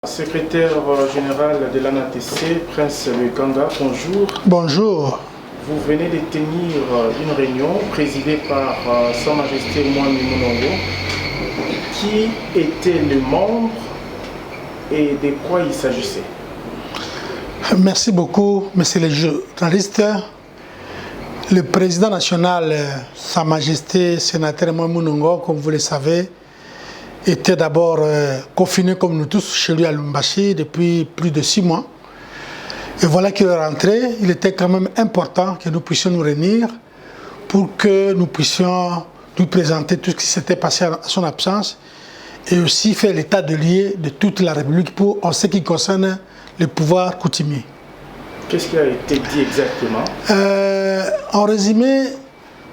Secrétaire général de l'ANATC, Prince Lukanga, bonjour. Bonjour. Vous venez de tenir une réunion présidée par Sa Majesté Mwami Munongo. Qui étaient les membres et de quoi il s'agissait? Merci beaucoup, monsieur le journaliste. Le président national, Sa Majesté Sénateur Mwami Munongo, comme vous le savez, était d'abord confiné comme nous tous chez lui à Lubumbashi depuis plus de 6 mois. Et voilà qu'il est rentré. Il était quand même important que nous puissions nous réunir pour que nous puissions lui présenter tout ce qui s'était passé à son absence et aussi faire l'état de lieu de toute la République en ce qui concerne le pouvoir coutumier. Qu'est-ce qui a été dit exactement? En résumé,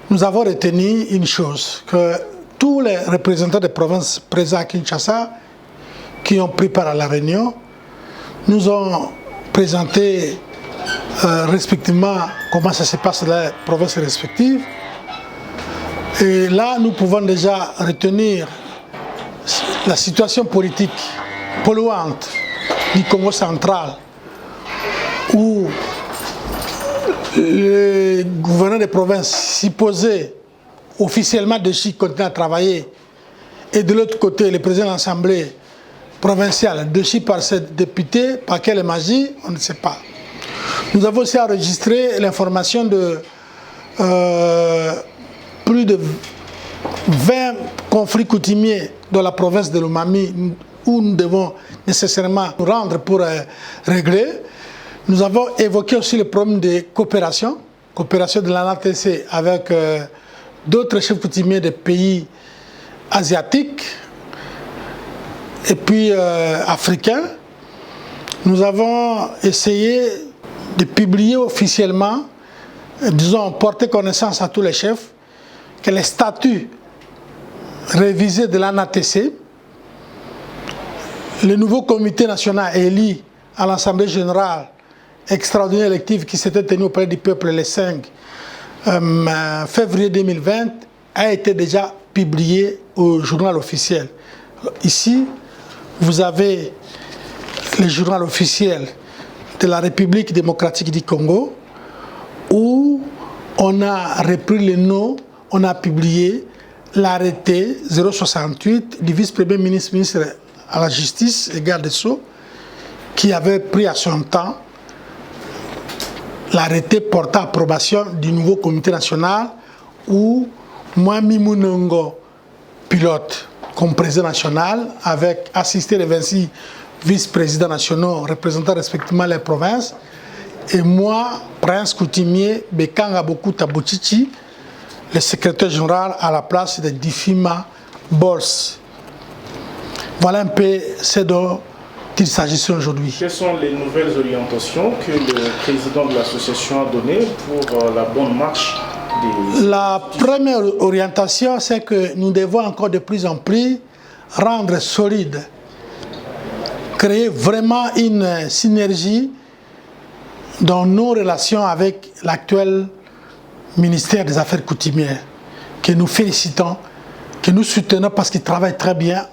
nous avons retenu une chose, que tous les représentants des provinces présents à Kinshasa qui ont pris part à la réunion nous ont présenté respectivement comment ça se passe dans les provinces respectives. Et là, nous pouvons déjà retenir la situation politique polluante du Congo central, où le gouverneur des provinces supposé officiellement de Chi continue à travailler, et de l'autre côté, le président de l'Assemblée provinciale de Chi par ses députés, par quelle magie, on ne sait pas. Nous avons aussi enregistré l'information de plus de 20 conflits coutumiers dans la province de Lomami où nous devons nécessairement nous rendre pour régler. Nous avons évoqué aussi le problème de coopération de l'ANATC avec d'autres chefs coutumiers des pays asiatiques et puis africains. Nous avons essayé de publier officiellement, disons, porter connaissance à tous les chefs que les statuts révisés de l'ANATC, le nouveau comité national élu à l'Assemblée générale extraordinaire élective qui s'était tenue auprès du peuple le 5 février 2020 a été déjà publié au journal officiel. Ici, vous avez le journal officiel de la République démocratique du Congo où on a repris le nom, on a publié l'arrêté 068 du vice-premier ministre à la justice et garde des Sceaux qui avait pris à son temps l'arrêté portant approbation du nouveau comité national où Mwami Munongo pilote comme président national avec assisté de 26 vice-présidents nationaux représentant respectivement les provinces et moi, Prince coutumier Bekanga Bokuta Bochichi, le secrétaire général à la place de Difima Bols. Voilà un peu ce dont il s'agissait aujourd'hui. Quelles sont les nouvelles orientations que le président de l'association a données pour la bonne marche des... La première orientation, c'est que nous devons encore de plus en plus rendre solide, créer vraiment une synergie dans nos relations avec l'actuel ministère des Affaires coutumières, que nous félicitons, que nous soutenons parce qu'il travaille très bien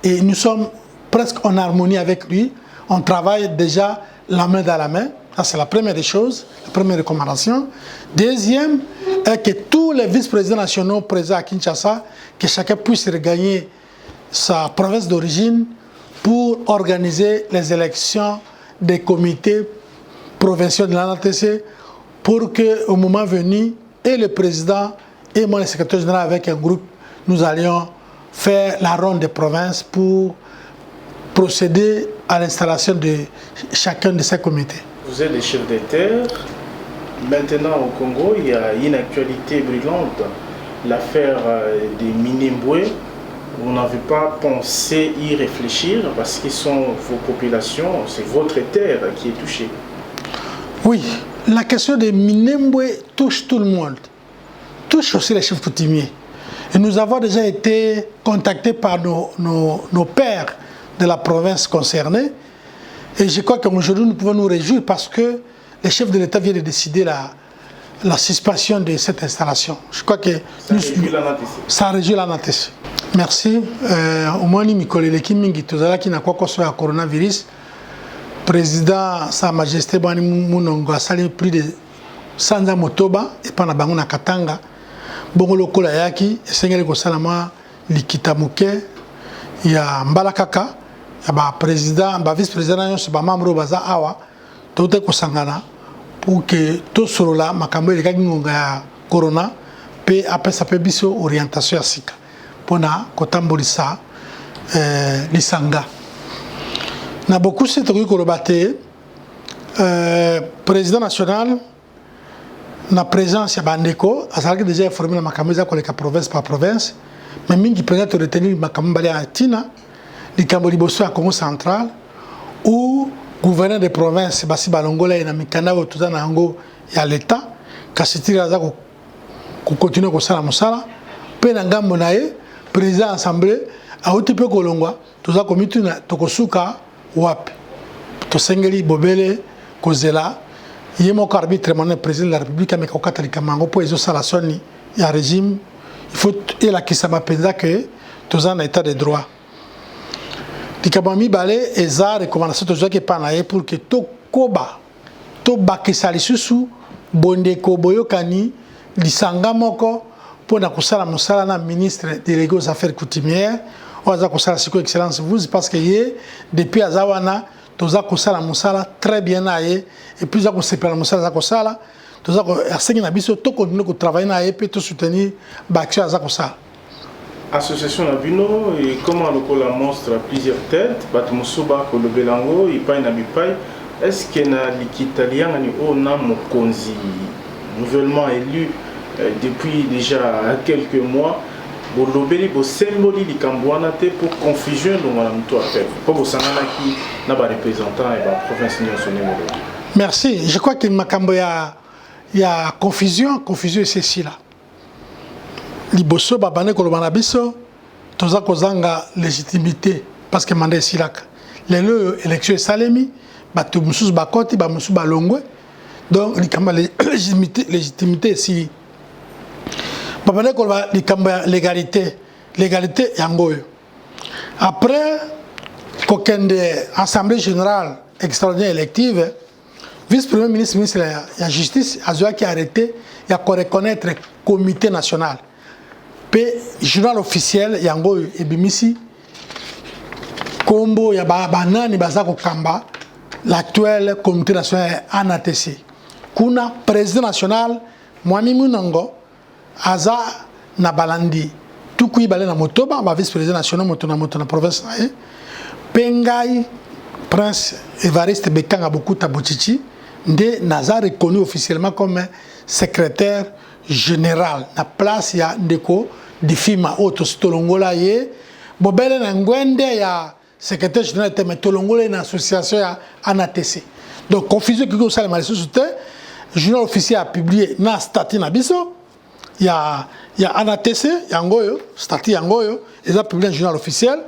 et nous sommes presque en harmonie avec lui. On travaille déjà la main dans la main. Ça, c'est la première des choses, la première recommandation. Deuxième est que tous les vice-présidents nationaux présents à Kinshasa, que chacun puisse regagner sa province d'origine pour organiser les élections des comités provinciaux de l'ANATC pour qu'au moment venu, et le président et moi, le secrétaire général, avec un groupe, nous allions faire la ronde des provinces pour procéder à l'installation de chacun de ces comités. Vous êtes des chefs d'État. Maintenant au Congo, il y a une actualité brûlante, l'affaire des Minembwe. Vous n'avez pas pensé y réfléchir parce qu'ils sont vos populations, c'est votre terre qui est touchée. Oui, la question des Minembwe touche tout le monde, touche aussi les chefs coutumiers. Et nous avons déjà été contactés par nos pères de la province concernée. Et je crois qu'aujourd'hui, nous pouvons nous réjouir parce que les chefs de l'État viennent de décider la suspension de cette installation. Je crois que ça réjouit l'ANATC. Merci. Au moins, Mikoleleki mingi tozala ki na kwa koso ya coronavirus. Président Sa Majesté Bani Munongo a sali plus de 100 ans motoba et pas na bango na Katanga. Bongo lokola yaki esengeli ko salama likita muke ya Mbalakaka ya ba président ba vice président nyonso ba membre baza awa tote ko sangana pour que to solola makambo ele kaki ngonga ya corona pe apesa pe biso orientation ya sika pona kotambolisa lisanga na beaucoup c'est truc ko lobaté président national na présence ya bandeko azalaki déjà informé na makambo za koleka province par province mais mingi peut-être retenir makambo bale ya Tina likambo liboso ya Congo central ou gouverneur de province basi balongola na mikanda o tuza na ngo ya l'état kasitira za ko continuer ko sala mosala pe na ngambo na ye président assemblée a otipe kolongwa tuza komitu na tokosuka wapi to sengeli bobele kozela yemo arbitre mon président de la république avec au catholique mango pour ezo sala soni ya régime il faut et la kisama penza que tuza na état de droit Tikabami balé eza recommandation toujours que panaye pour que to koba to bakisali susu bonde ko boyokani lisanga moko pour na kusala musala na ministre délégué aux affaires coutumières oza kusala siko excellence vous parce que yé depuis azawana toza kusala musala très bien naye et puis za ko sepela musala za kusala toza ko asengi na biso to continuer ko travailler naye pe to soutenir baction za kusala. Association Nabino et comment le cola monstre à plusieurs têtes, Batmusuba, Kolobelango, Ipai Nabipai, est-ce qu'il y a l'Italien au Nam Konzi, nouvellement élu depuis déjà quelques mois, Bolobeli, Bo Semboli, Likambouanate pour confusion dont on a tout à faire. Comme au Sanana qui n'a pas représentant et la province Nyonsone. Merci. Je crois qu'il y a confusion c'est ceci là. Liboso babane kolobana biso toza kozanga légitimité parce que mandat silaka lelo élection salemi batu mususu bakoti ba mususu balongwe donc likamba légitimité si babane koloba likamba légalité yangoyo après kokende assemblée générale extraordinaire élective vice-premier ministre de la justice a qui arrêté il a reconnaître comité national. Le journal officiel yango ebimisi kombo ya banani bazako kamba l'actuel comité national ANATC kuna président national Mwami Munongo aza na balandi tuku balé na motoba ba vice président national moto na province na pengai prince Evariste Bekanga Bokuta Bochichi nde naza reconnu officiellement comme secrétaire général na place ya ndeko difima auto stolongola ye bobele na ngwende ya secrétaire général de metolongola une association ya ANATC donc confusion qui ça le mal société journal officiel a publié na statut na biso ya ANATC yangoyo statut yangoyo ils a publié un journal officiel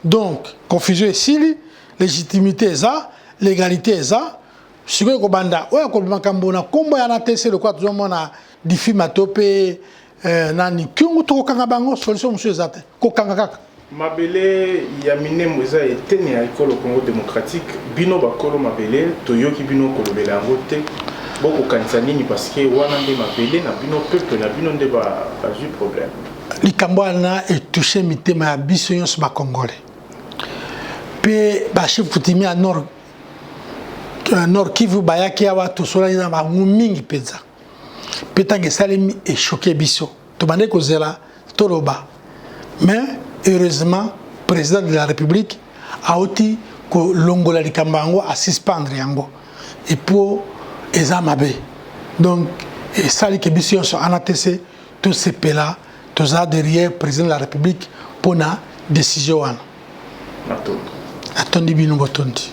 donc confusion ici légitimité ça légalité ça sikoyo ko banda oya ko makambo na kombo ya ANATC le quoi tout monde na difima topé nani kyungu to kokanga bango solution monsieur zate kokanga kaka mabele ya minemo eza eteni ya ekolo Congo démocratique bino bakolo mabele toyoki bino kolobela yango te boko kanisa nini parce que wana nde mabele na bino peuple na bino nde ba ju problème likambo na etouché mitema ya biso nyonso ba congolais pe ba chef coutumier à nord Kivu bayaki awa tosola na ba mingi peza Pétangue Salemi est choqué biso. Tobande kozela toroba. Mais heureusement, le président de la République a aussi que longola likambango à suspendre yango. Et pour ezamabe. Donc et sali que biso sur ANATC tout ces là, tout ça derrière le président de la République pour na décision wana. Attends. Attendez bino botondi.